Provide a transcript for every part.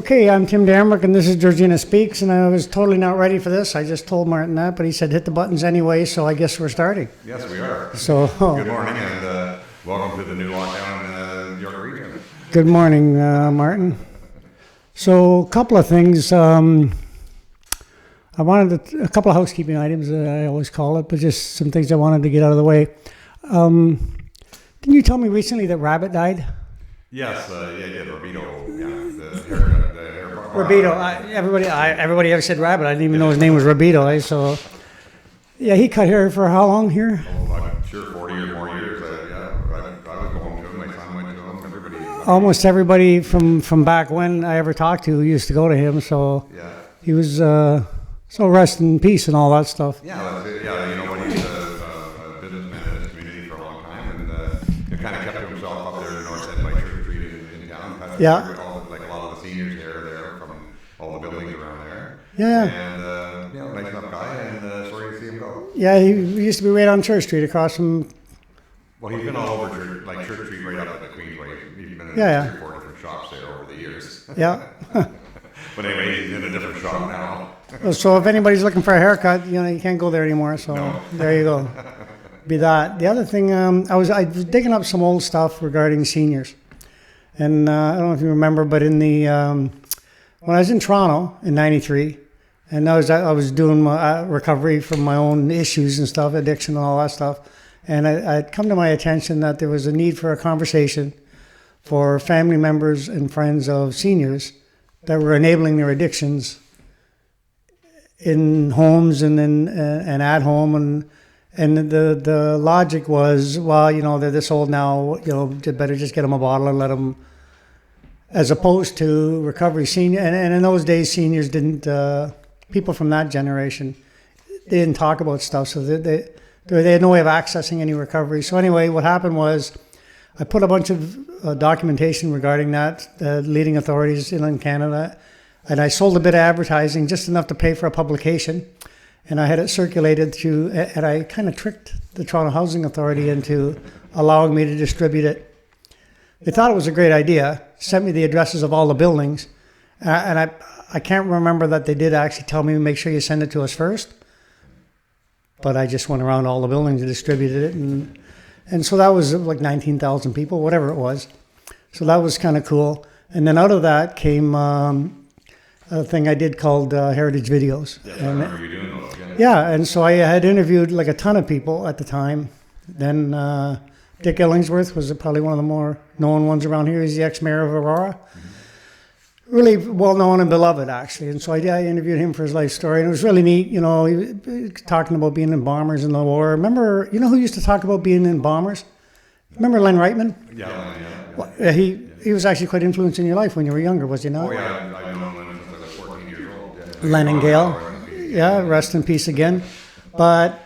Okay, I'm Tim Damrock, and this is Georgina Speaks, and I was totally not ready for this. I just told Martin that, but he said hit the buttons anyway, so I guess we're starting. Yes, we are. So, Good morning, and welcome to the new lockdown in the York region. Good morning, Martin. So, a couple of things. I wanted a couple of housekeeping items, I always call it, but just some things I wanted to get out of the way. Didn't you tell me recently that Rabbit died? Yes, Robito, the hair Robito. Everybody ever said Rabbit. I didn't even know his name was Robito. So, yeah, he cut hair for how long here? Oh, I'm sure 40 or more years. I was going to him. My son went to him. Everybody. Almost everybody from back when I ever talked to used to go to him. So yeah, he was so rest in peace and all that stuff. Yeah, that's it. Yeah, you know what, he's a businessman in this community for a long time, and he kind of kept to himself up there in the north end by Church Street in town. Yeah. Like a lot of the seniors there from all the buildings around there. Yeah. And nice enough guy, and sorry to see him go. Yeah, he used to be right on Church Street across from. Well, he's been all over Church Street, right up at the Queensway. He's been in 3 or 4 different shops there over the years. Yeah. But anyway, he's in a different shop now. So if anybody's looking for a haircut, you can't go there anymore. So No. There you go. Be that. The other thing, I was digging up some old stuff regarding seniors, and I don't know if you remember, but in the when I was in Toronto in '93, and I was doing my recovery from my own issues and stuff, addiction and all that stuff, and I'd come to my attention that there was a need for a conversation for family members and friends of seniors that were enabling their addictions in homes and at home, and the logic was, well, they're this old now, you better just get them a bottle and let them, as opposed to recovery senior. And in those days, seniors didn't, people from that generation, they didn't talk about stuff, so they had no way of accessing any recovery. So anyway, what happened was I put a bunch of documentation regarding that, leading authorities in Canada, and I sold a bit of advertising, just enough to pay for a publication, and I had it circulated through, and I kind of tricked the Toronto Housing Authority into allowing me to distribute it. They thought it was a great idea, sent me the addresses of all the buildings, and I can't remember that they did actually tell me, make sure you send it to us first, but I just went around all the buildings and distributed it, and so that was like 19,000 people, whatever it was. So that was kind of cool. And then out of that came a thing I did called Heritage Videos. Yeah, I remember you doing those. Yeah, and so I had interviewed like a ton of people at the time. Then Dick Illingsworth was probably one of the more known ones around here. He's the ex-mayor of Aurora. Mm-hmm. Really well-known and beloved, actually. And so I interviewed him for his life story, and it was really neat. He was talking about being in bombers in the war. Remember, who used to talk about being in bombers? Remember Len Reitman? Yeah. Well, he was actually quite influencing your life when you were younger, was he not? Oh, yeah, I've known Len since I was 14 years old. Yeah. Len and Gail. Yeah, rest in peace again. But,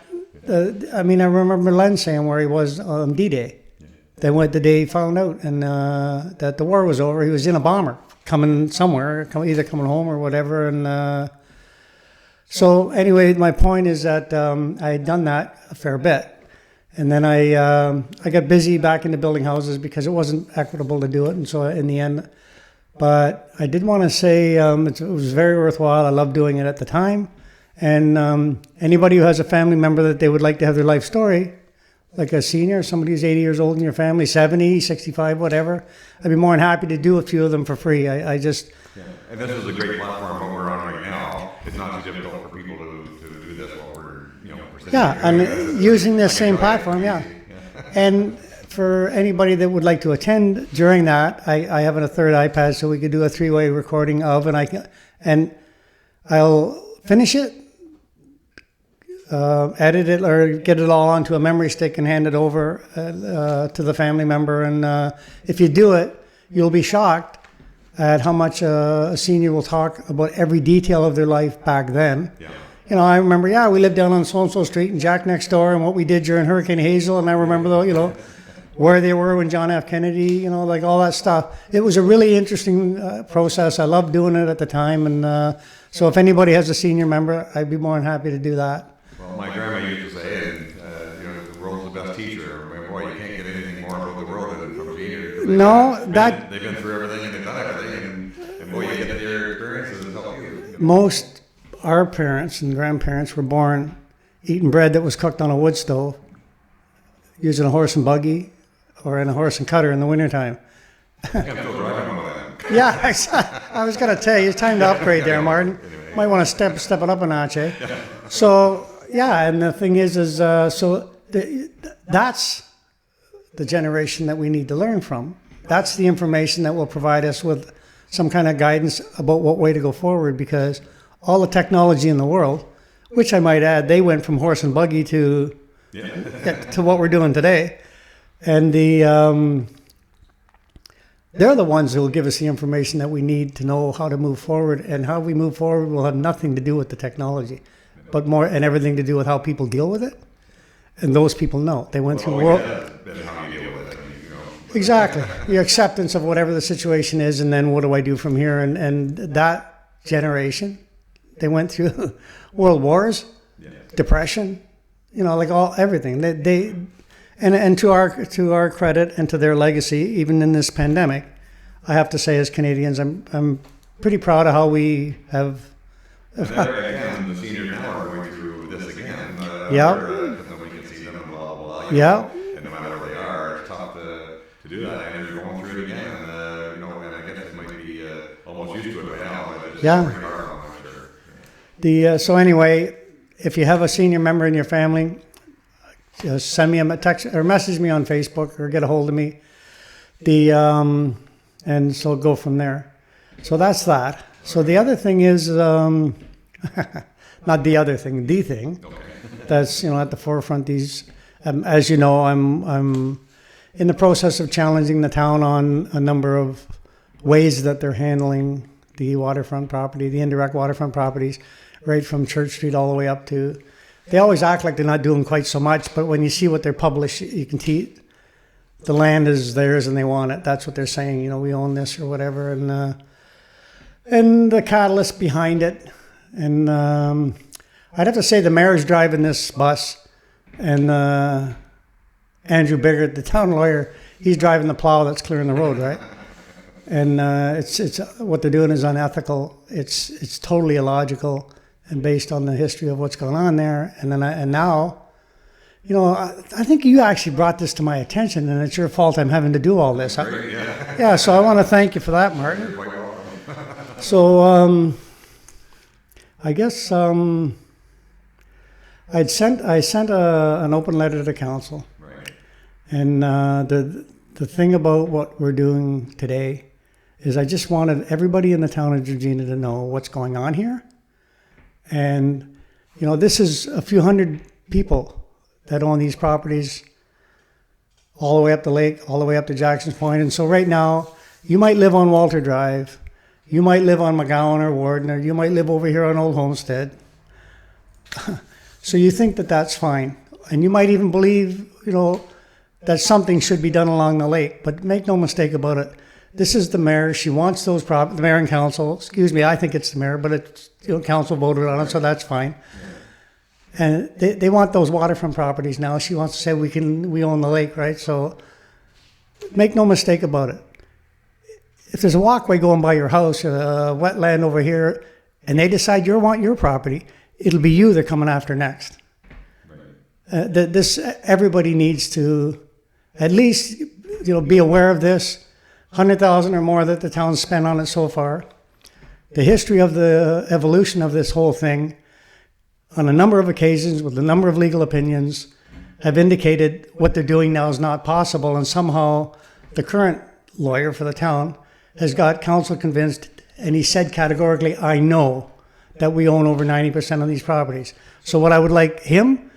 I remember Len saying where he was on D-Day. They went the day he found out and that the war was over. He was in a bomber coming somewhere, either coming home or whatever. And so anyway, my point is that I had done that a fair bit. And then I got busy back into building houses because it wasn't equitable to do it. And so in the end, but I did want to say it was very worthwhile. I loved doing it at the time. And anybody who has a family member that they would like to have their life story, like a senior, somebody who's 80 years old in your family, 70, 65, whatever, I'd be more than happy to do a few of them for free. I just... Yeah. And this is a great platform, what we're on right now. It's not too difficult for people to do this while we're sitting Yeah, here. and using this same platform, yeah. And for anybody that would like to attend during that, I have a third iPad, so we could do a 3-way recording of, and I'll finish it, edit it, or get it all onto a memory stick and hand it over to the family member. And if you do it, you'll be shocked at how much a senior will talk about every detail of their life back then. Yeah. I remember, we lived down on so-and-so street and Jack next door and what we did during Hurricane Hazel. And I remember, where they were when John F. Kennedy, like all that stuff. It was a really interesting process. I loved doing it at the time. And so if anybody has a senior member, I'd be more than happy to do that. Well, my grandma used to say, the world's the best teacher. Boy, you can't get anything more about the world than from seniors. No, they've been through everything and they've done everything. And boy, you get there most, our parents and grandparents were born eating bread that was cooked on a wood stove, using a horse and buggy, or in a horse and cutter in the wintertime. I'm still driving one of them. Yeah, I was going to tell you, it's time to upgrade there, Martin. Might want to step it up a notch, eh? So, yeah, and the thing is that's the generation that we need to learn from. That's the information that will provide us with some kind of guidance about what way to go forward, because all the technology in the world, which I might add, they went from horse and buggy to what we're doing today. And they're the ones who will give us the information that we need to know how to move forward, and how we move forward will have nothing to do with the technology, but more and everything to do with how people deal with it. And those people know. They went through world. That's how you deal with it. Exactly. Your acceptance of whatever the situation is, and then what do I do from here? And that generation, they went through world wars, depression, like everything. And to our credit and to their legacy, even in this pandemic, I have to say, as Canadians, I'm pretty proud of how we have. Again, the seniors now are going through this again. Because nobody can see them and blah, blah, blah. Yeah. And no matter where they are, it's tough to do that. And you're going through it again. And I guess it might be almost used to it by now. But it's pretty hard on them, sure. So anyway, if you have a senior member in your family, just send me a text or message me on Facebook or get a hold of me. And so go from there. So that's that. So the other thing is, not the other thing, the thing that's at the forefront. These, as you know, I'm in the process of challenging the town on a number of ways that they're handling the waterfront property, the indirect waterfront properties, right from Church Street all the way up to. They always act like they're not doing quite so much, but when you see what they're published, you can see the land is theirs and they want it. That's what they're saying. We own this or whatever, and the catalyst behind it. And I'd have to say the mayor's driving this bus, and Andrew Biggert, the town lawyer, he's driving the plow that's clearing the road, right? And it's what they're doing is unethical. It's totally illogical. And based on the history of what's going on there, and now, I think you actually brought this to my attention, and it's your fault I'm having to do all this. Yeah, so I want to thank you for that, Martin. So I guess I sent an open letter to the council, and the thing about what we're doing today is I just wanted everybody in the town of Georgina to know what's going on here. And, this is a few hundred people that own these properties all the way up the lake, all the way up to Jackson's Point. And so right now, you might live on Walter Drive, you might live on McGowan or Warden, or you might live over here on Old Homestead. So you think that that's fine. And you might even believe, that something should be done along the lake. But make no mistake about it. This is the mayor. She wants those the mayor and council. Excuse me, I think it's the mayor, but it's council voted on it, so that's fine. And they want those waterfront properties now. She wants to say we own the lake, right? So make no mistake about it. If there's a walkway going by your house, a wetland over here, and they decide you want your property, it'll be you they're coming after next. Everybody needs to at least be aware of this. 100,000 or more that the town's spent on it so far. The history of the evolution of this whole thing, on a number of occasions with a number of legal opinions, have indicated what they're doing now is not possible, and somehow the current lawyer for the town has got council convinced, and he said categorically, I know that we own over 90% of these properties. So what I would like him,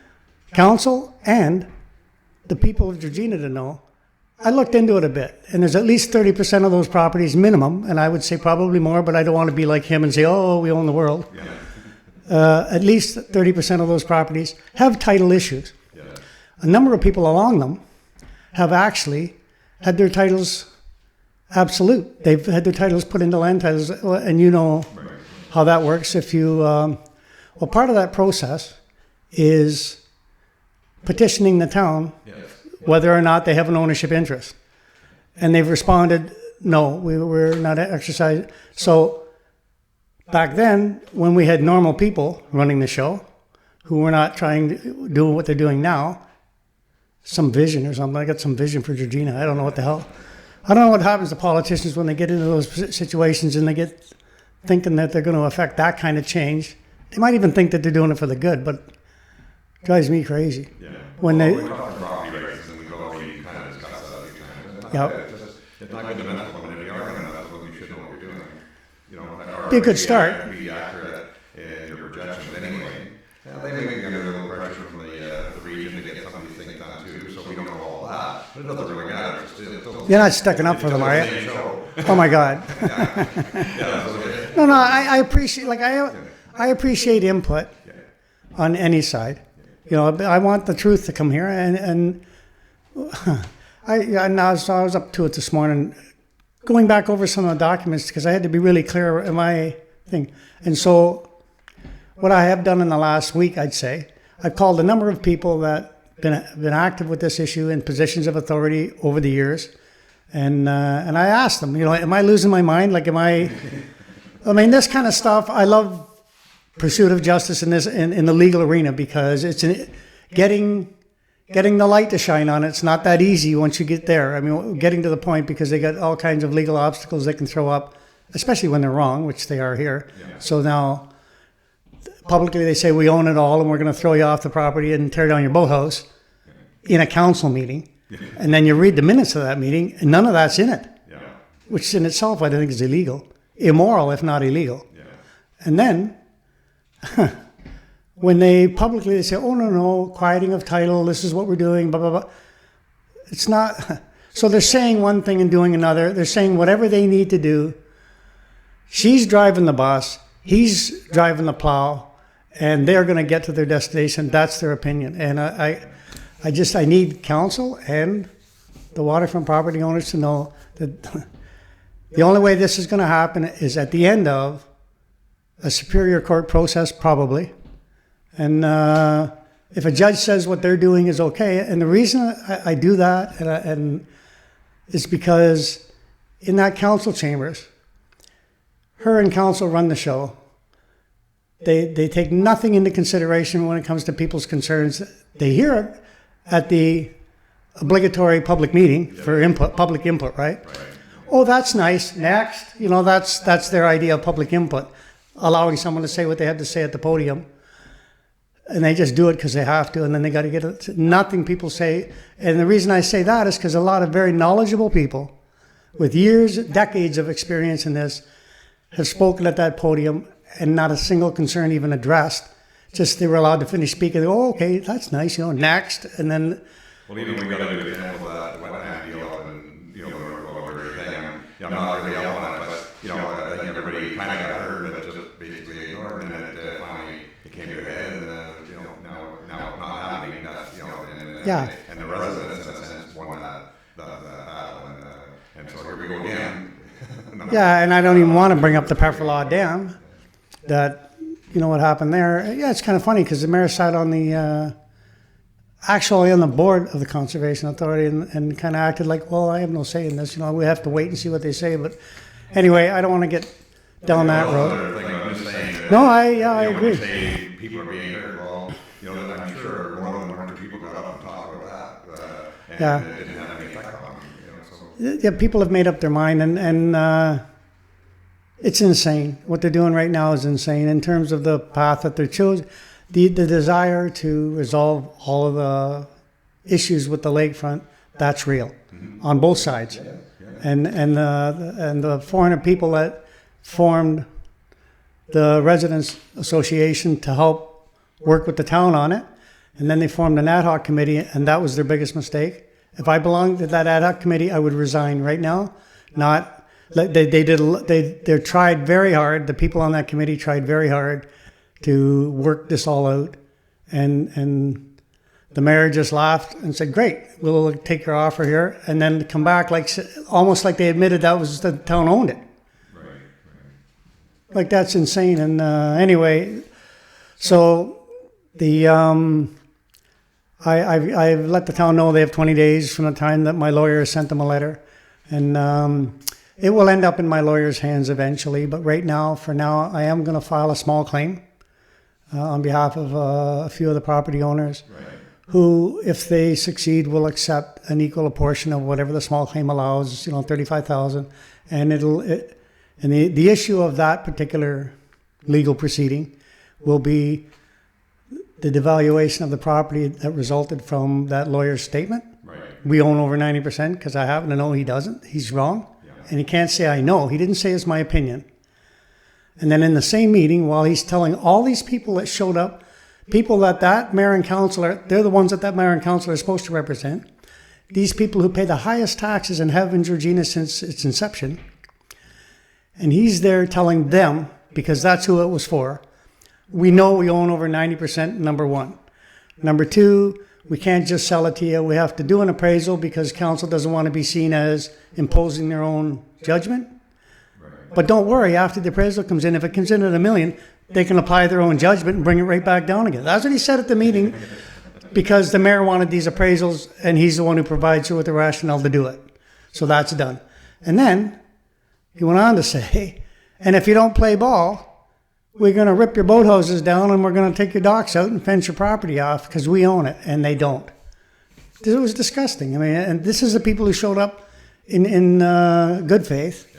council, and the people of Georgina to know, I looked into it a bit, and there's at least 30% of those properties minimum, and I would say probably more, but I don't want to be like him and say, oh, we own the world. At least 30% of those properties have title issues. A number of people along them have actually had their titles absolute. They've had their titles put into land titles, and how that works. If you, part of that process is petitioning the town whether or not they have an ownership interest. And they've responded, no, we're not exercising. So back then, when we had normal people running the show, who were not trying to do what they're doing now, some vision or something. I got some vision for Georgina. I don't know what the hell. I don't know what happens to politicians when they get into those situations and they get thinking that they're going to affect that kind of change. They might even think that they're doing it for the good, but it drives me crazy. Yeah. When well, they we talk property rights and we go, we kind of discuss that every time. Yep. It's not good to mess with the argument. That's what we should know what we're doing. You know, Be a good start. Be accurate in your projections anyway. Now, they may be under a little pressure from the region to get some of these things done too, so we don't know all that. But it doesn't really matter. You're not sticking up for them, are you? Oh my God. Yeah. No, I appreciate, like, I appreciate input on any side. You know, I want the truth to come here, and I was up to it this morning, going back over some of the documents because I had to be really clear in my thing. And so, what I have done in the last week, I'd say, I've called a number of people that been active with this issue in positions of authority over the years, and I asked them, you know, am I losing my mind? Like, I mean, this kind of stuff. I love pursuit of justice in this in the legal arena because it's getting the light to shine on it. It's not that easy once you get there. I mean, getting to the point because they got all kinds of legal obstacles they can throw up, especially when they're wrong, which they are here. Yeah. So now, publicly they say we own it all and we're going to throw you off the property and tear down your boathouse in a council meeting. Yeah. And then you read the minutes of that meeting and none of that's in it, yeah. Which in itself I think is illegal, immoral if not illegal. Yeah. And then when they publicly they say, oh, no, quieting of title, this is what we're doing, blah, blah, blah. It's not. So they're saying one thing and doing another. They're saying whatever they need to do. She's driving the bus. He's driving the plow. And they're going to get to their destination. That's their opinion. And I need council and the waterfront property owners to know that the only way this is going to happen is at the end of a superior court process, probably. And if a judge says what they're doing is okay, and the reason I do that and is because in that council chambers, her and council run the show. They take nothing into consideration when it comes to people's concerns. They hear it at the obligatory public meeting for input, public input, right? Oh, that's nice. Next, you know, that's their idea of public input, allowing someone to say what they have to say at the podium. And they just do it because they have to, and then they got to get it. Nothing people say. And the reason I say that is because a lot of very knowledgeable people with years, decades of experience in this have spoken at that podium and not a single concern even addressed. Just they were allowed to finish speaking. They go, oh, okay, that's nice, you know, next. And then... Well, even we got to do an example of that wetland deal and, you know, I'm not really yelling on it, but, you know, I think everybody kind of got heard, but just basically ignored, and then finally it came to a head, and, you know, now it's not happening, that's, you know, and the residents, in a sense, won that battle, and so here we go again. Yeah, and I don't even want to bring up the Pefferlaw Dam, that, you know, what happened there. Yeah, it's kind of funny, because the mayor sat on the, actually on the board of the Conservation Authority and kind of acted like, well, I have no say in this, you know, we have to wait and see what they say. But anyway, I don't want to get down that road. No, I agree. When you say people are being hurt, well, you know, I'm sure more than 100 people got up and talked about that, and it didn't have any effect on them. You know, so. Yeah, people have made up their mind, and it's insane. What they're doing right now is insane in terms of the path that they're choosing. The desire to resolve all of the issues with the lakefront, that's real, on both sides. Yeah, yeah. And the 400 people that formed the Residents Association to help work with the town on it, and then they formed an ad hoc committee, and that was their biggest mistake. If I belonged to that ad hoc committee, I would resign right now. They tried very hard. The people on that committee tried very hard to work this all out, and the mayor just laughed and said, great, we'll take your offer here, and then come back like almost like they admitted that was the town owned it. Right. Like, that's insane. And anyway, so the I've let the town know they have 20 days from the time that my lawyer sent them a letter, and it will end up in my lawyer's hands eventually, but for now, I am going to file a small claim on behalf of a few of the property owners who, if they succeed, will accept an equal portion of whatever the small claim allows, 35,000. And the issue of that particular legal proceeding will be the devaluation of the property that resulted from that lawyer's statement. Right. We own over 90% because I happen to know he doesn't. He's wrong. Yeah. And he can't say I know. He didn't say it's my opinion. And then in the same meeting, while he's telling all these people that showed up, people that mayor and councillor, they're the ones that mayor and councillor are supposed to represent. These people who pay the highest taxes and have in Georgina since its inception. And he's there telling them, because that's who it was for, we know we own over 90%, number one. Number two, we can't just sell it to you. We have to do an appraisal because council doesn't want to be seen as imposing their own judgment. Right. But don't worry, after the appraisal comes in, if it comes in at $1 million, they can apply their own judgment and bring it right back down again. That's what he said at the meeting, because the mayor wanted these appraisals and he's the one who provides you with the rationale to do it. So that's done. And then he went on to say, and if you don't play ball, we're going to rip your boathouses down and we're going to take your docks out and fence your property off because we own it. And they don't. It was disgusting. I mean, and this is the people who showed up in good faith.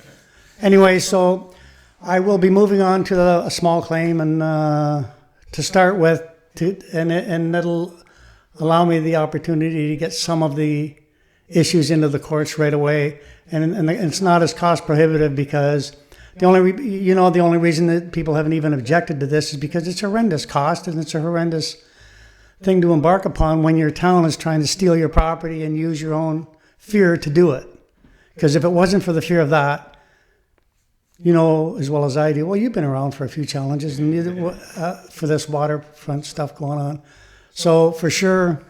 Anyway, so I will be moving on to a small claim and to start with, and that'll allow me the opportunity to get some of the issues into the courts right away. And it's not as cost prohibitive because the only reason that people haven't even objected to this is because it's horrendous cost and it's a horrendous thing to embark upon when your town is trying to steal your property and use your own fear to do it. Because if it wasn't for the fear of that, as well as I do, well, you've been around for a few challenges and for this waterfront stuff going on. So for sure,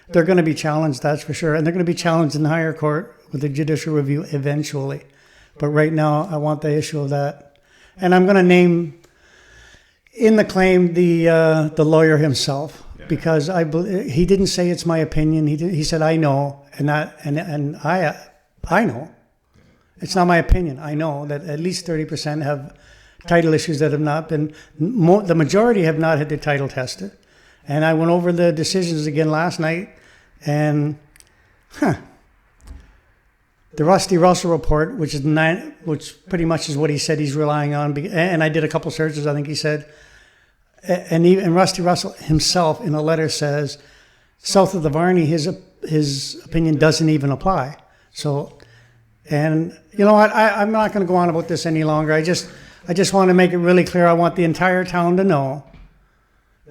they're going to be challenged, that's for sure. And they're going to be challenged in the higher court with a judicial review eventually. But right now, I want the issue of that. And I'm going to name in the claim the lawyer himself, because he didn't say it's my opinion. He said, I know. And I know. It's not my opinion. I know that at least 30% have title issues that have not been, the majority have not had their title tested. And I went over the decisions again last night, and the Rusty Russell report, which pretty much is what he said he's relying on, and I did a couple searches, I think he said, and Rusty Russell himself in a letter says, south of the Varney, his opinion doesn't even apply. So, and you know what, I'm not going to go on about this any longer. I just want to make it really clear. I want the entire town to know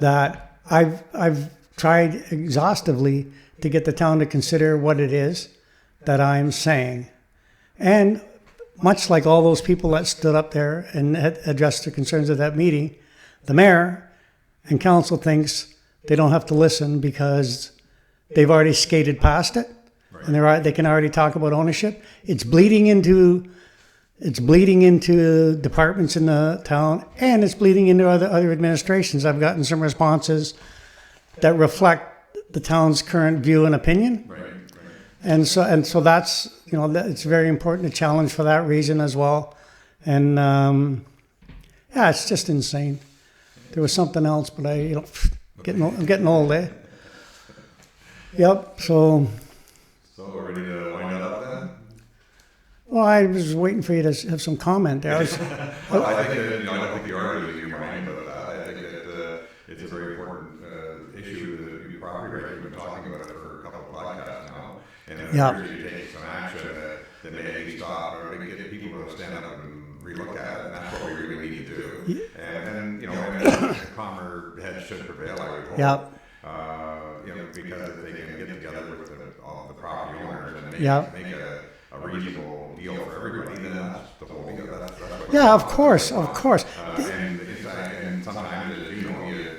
that I've tried exhaustively to get the town to consider what it is that I'm saying. And much like all those people that stood up there and addressed their concerns at that meeting, the mayor and council thinks they don't have to listen because they've already skated past it. Right. And they can already talk about ownership. It's bleeding into departments in the town, and it's bleeding into other administrations. I've gotten some responses that reflect the town's current view and opinion. Right. And so that's, it's very important to challenge for that reason as well. And it's just insane. There was something else, but I'm getting old, eh? Yep. So we're ready to wind it up then? Well, I was waiting for you to have some comment there. I think that, I don't think you are losing your mind about that. I think that it's a very important issue that you probably have been talking about it for a couple of podcasts now. And if you take some action that maybe stop or maybe get people to stand up and relook at it, and that's what we really need to do. And the calmer heads should prevail, I would hope. Yep. Because if they can get together with all the property owners and make a reasonable deal for everybody, then that's the whole deal. That's what of course. And sometimes, you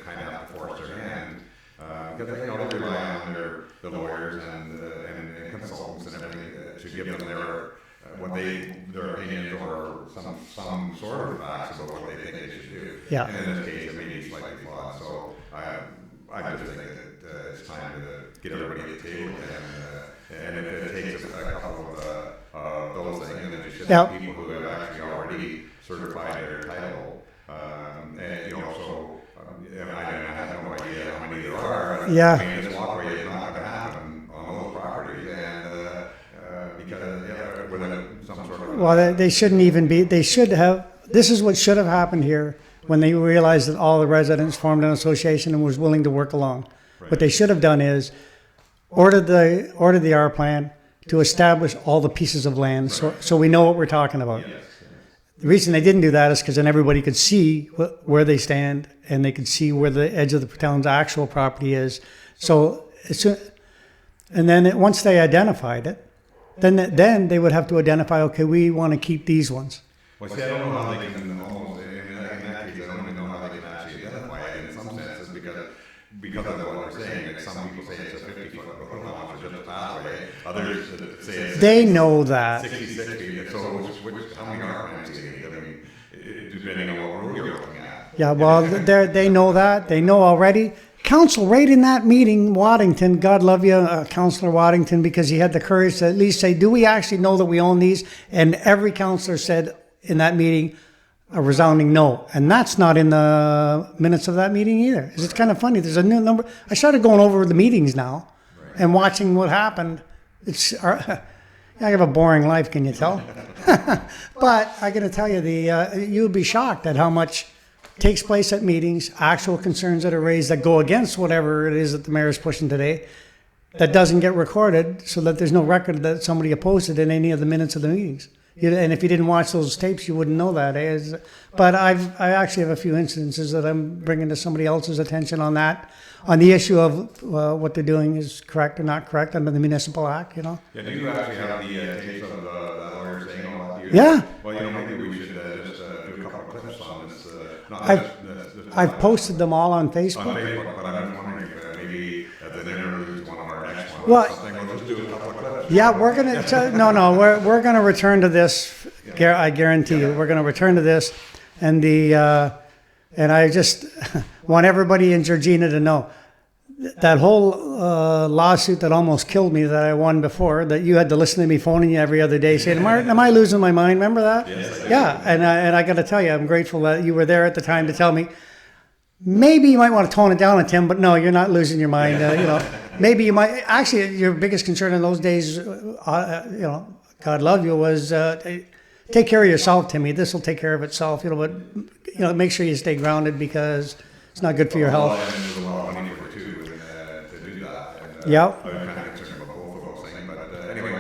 kind of have to force their hand because they rely on the lawyers and consultants and everything to give them their opinions or some sort of facts about what they think they should do. Yeah. And in this case, it may be slightly flawed. So I just think that it's time to get everybody at the table again. And if it takes a couple of those things, and then you should Yeah. have people who have actually already certified their title. And, and I have no idea how many there are. Yeah. I mean, this walkway is not going to happen on those properties, and because with some sort of. Well, they shouldn't even be. They should have. This is what should have happened here when they realized that all the residents formed an association and was willing to work along. Right. What they should have done is ordered the R plan to establish all the pieces of land, so we know what we're talking about. Yes. The reason they didn't do that is because then everybody could see where they stand, and they could see where the edge of the town's actual property is. So, and then once they identified it, then they would have to identify, okay, we want to keep these ones. Well, see, I don't know how they can almost, in that case, I don't even know how they can actually identify it in some senses, because of what we're saying. Like, some people say it's a 50-foot road launch, just a pathway. Others say it's They know that. 66 feet. So how many are plans do you need? I mean, depending on what road you're looking at. Yeah, well, they know that. They know already. Council, right in that meeting, Waddington, God love you, Councillor Waddington, because he had the courage to at least say, do we actually know that we own these? And every councillor said in that meeting a resounding no. And that's not in the minutes of that meeting either. It's kind of funny. There's a new number. I started going over the meetings now and watching what happened. I have a boring life, can you tell? But I got to tell you, you would be shocked at how much takes place at meetings, actual concerns that are raised that go against whatever it is that the mayor is pushing today, that doesn't get recorded, so that there's no record that somebody opposed it in any of the minutes of the meetings. And if you didn't watch those tapes, you wouldn't know that. But I actually have a few instances that I'm bringing to somebody else's attention on that, on the issue of what they're doing is correct or not correct under the Municipal Act, Yeah, do you actually have the tapes of the lawyer saying all that? Yeah. Well, maybe we should just do a couple of clips on this. I've posted them all on on Facebook. Facebook, but I'm wondering if maybe at the interlude one of our next ones. Well, We'll just do a couple of clips. Yeah, we're gonna we're gonna return to this. I guarantee you, we're gonna return to this, and and I just want everybody in Georgina to know that whole lawsuit that almost killed me that I won before, that you had to listen to me phoning you every other day saying, Martin, am I losing my mind? Remember that? Yes, yeah, and I got to tell you, I'm grateful that you were there at the time to tell me. Maybe you might want to tone it down, Tim, but no, you're not losing your mind. Maybe you might. Actually, your biggest concern in those days, God love you, was take care of yourself, Timmy. This will take care of itself. But make sure you stay grounded because it's not good for your health. There's a lot of money for it too to do that. And, Yep. I'm kind of concerned about both of those things, but anyway,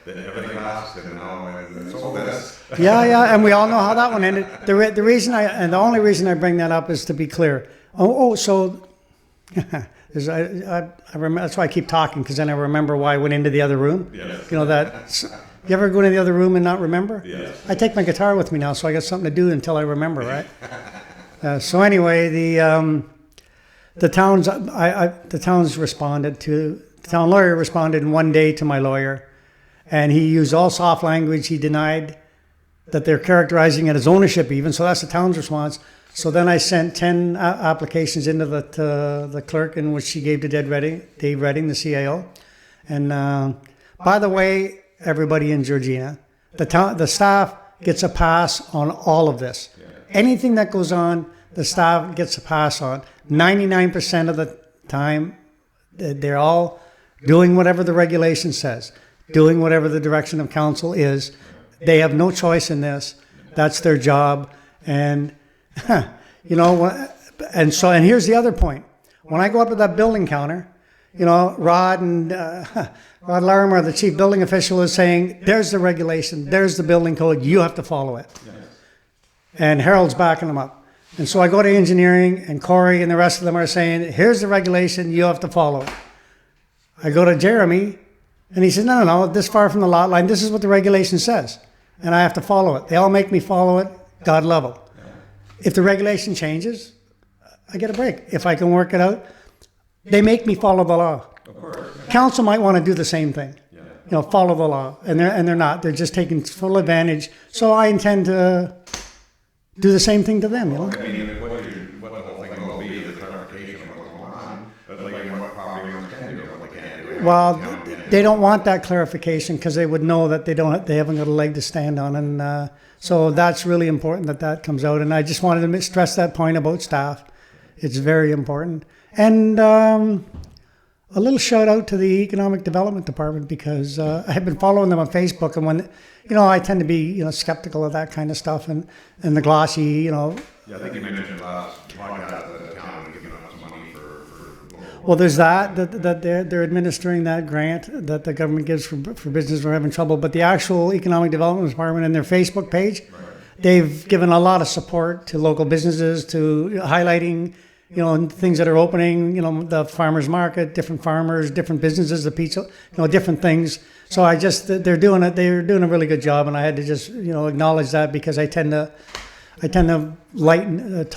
everything passed, and now it's all this. Yeah, and we all know how that one ended. The reason and the only reason I bring that up is to be clear. So I remember, that's why I keep talking, because then I remember why I went into the other room. Yes. You ever go into the other room and not remember? Yes. I take my guitar with me now, so I got something to do until I remember, right? So anyway, the town's responded to, the town lawyer responded in one day to my lawyer, and he used all soft language. He denied that they're characterizing it as ownership even, so that's the town's response. So then I sent 10 applications into the clerk, in which she gave to Dave Redding, the CAO. And by the way, everybody in Georgina, the staff gets a pass on all of this. Yeah. Anything that goes on, the staff gets a pass on. 99% of the time, they're all doing whatever the regulation says, doing whatever the direction of council is. They have no choice in this. That's their job. And and here's the other point. When I go up to that building counter, Rod Larimer, the chief building official, is saying, there's the regulation, there's the building code, you have to follow it. Yes. And Harold's backing them up. And so I go to engineering, and Corey and the rest of them are saying, here's the regulation, you have to follow it. I go to Jeremy, and he says, no, this far from the lot line, this is what the regulation says. And I have to follow it. They all make me follow it, God love them. If the regulation changes, I get a break. If I can work it out, they make me follow the law. Of course. Council might want to do the same thing. Yeah. Follow the law, and they're not. They're just taking full advantage. So I intend to do the same thing to them. I mean, what the whole thing will be is the clarification of what's going on, but like what property owners can do and what they can't do. Well, they don't want that clarification because they would know that they haven't got a leg to stand on, and so that's really important that comes out. And I just wanted to stress that point about staff. It's very important. And a little shout out to the Economic Development Department, because I have been following them on Facebook, and when I tend to be skeptical of that kind of stuff and the glossy Yeah, I think you mentioned last podcast that the town had given us some money for Well, there's that they're administering that grant that the government gives for business who are having trouble. But the actual Economic Development Department and their Facebook page, they've given a lot of support to local businesses, to highlighting things that are opening. The farmers market, different farmers, different businesses, the pizza, different things. So they're doing a really good job, and I had to just acknowledge that, because I tend to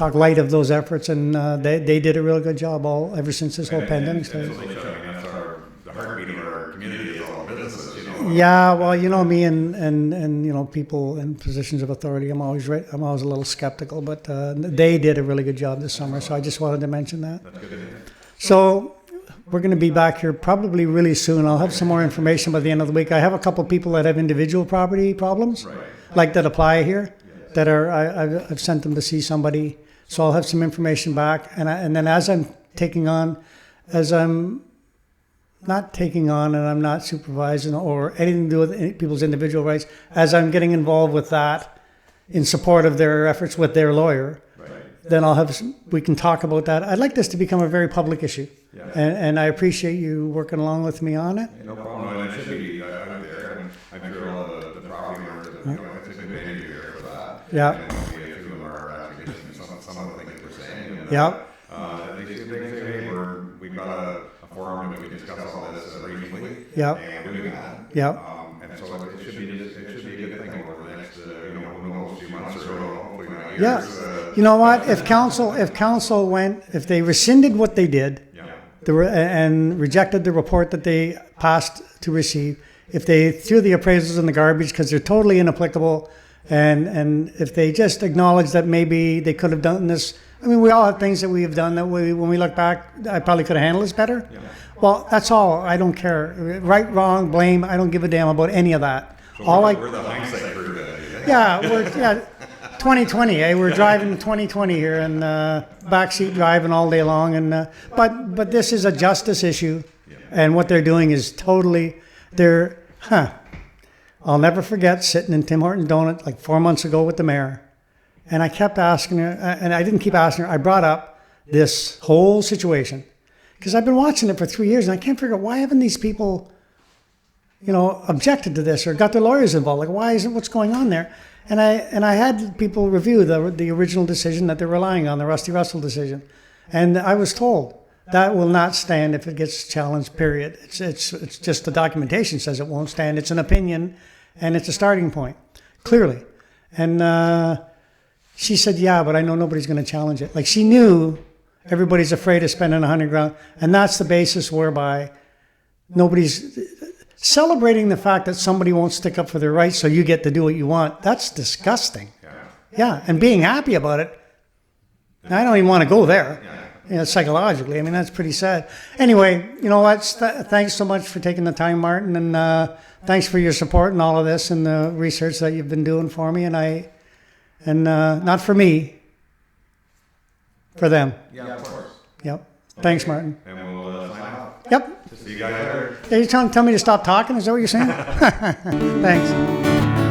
talk light of those efforts, and they did a real good job ever since this whole pandemic started. That's the heartbeat of our community is all businesses. Yeah, well, me and people in positions of authority, I'm always a little skeptical, but they did a really good job this summer, so I just wanted to mention that. That's good to hear. So we're going to be back here probably really soon. I'll have some more information by the end of the week. I have a couple of people that have individual property problems, like that apply here, that I've sent them to see somebody. So I'll have some information back, and then as I'm not taking on, and I'm not supervising or anything to do with people's individual rights, as I'm getting involved with that in support of their efforts with their lawyer, then we can talk about that. I'd like this to become a very public issue, and I appreciate you working along with me on it. No problem. No, it should be out there, and I'm sure all the property owners, it's a good interview here for that. Yeah. And we have two of our applications, some of the things that we're saying. And, Yeah. they say, hey, we've got a forum that we discuss all this regionally. Yeah. And we're doing that. Yeah. And so it should be a good thing over the next, who knows, few months or so, hopefully not years. Yeah. You know what? If they rescinded what they did, and rejected the report that they passed to receive, if they threw the appraisals in the garbage because they're totally inapplicable, and if they just acknowledge that maybe they could have done this. I mean, we all have things that we have done that when we look back, I probably could have handled this better. Yeah. Well, that's all. I don't care. Right, wrong, blame. I don't give a damn about any of that. So we're the hindsight crew today. Yeah, 2020. We're driving 2020 here, and backseat driving all day long. And but this is a justice issue, and what they're doing is totally. I'll never forget sitting in Tim Hortons Donut like 4 months ago with the mayor. And I kept asking her, and I didn't keep asking her, I brought up this whole situation. Because I've been watching it for 3 years, and I can't figure out, why haven't these people, objected to this or got their lawyers involved? Like, what's going on there? And I had people review the original decision that they're relying on, the Rusty Russell decision. And I was told, that will not stand if it gets challenged, period. It's just the documentation says it won't stand. It's an opinion, and it's a starting point, clearly. And she said, yeah, but I know nobody's going to challenge it. Like, she knew everybody's afraid of spending $100,000, and that's the basis whereby nobody's celebrating the fact that somebody won't stick up for their rights, so you get to do what you want. That's disgusting. Yeah, and being happy about it. I don't even want to go there. Psychologically, I mean, that's pretty sad. Anyway, thanks so much for taking the time, Martin, and thanks for your support and all of this and the research that you've been doing for me. And not for me, for them. Yeah, of course. Yep. Thanks, Martin. And we'll sign off. Yep. See you guys later. Are you tell me to stop talking? Is that what you're saying? Thanks.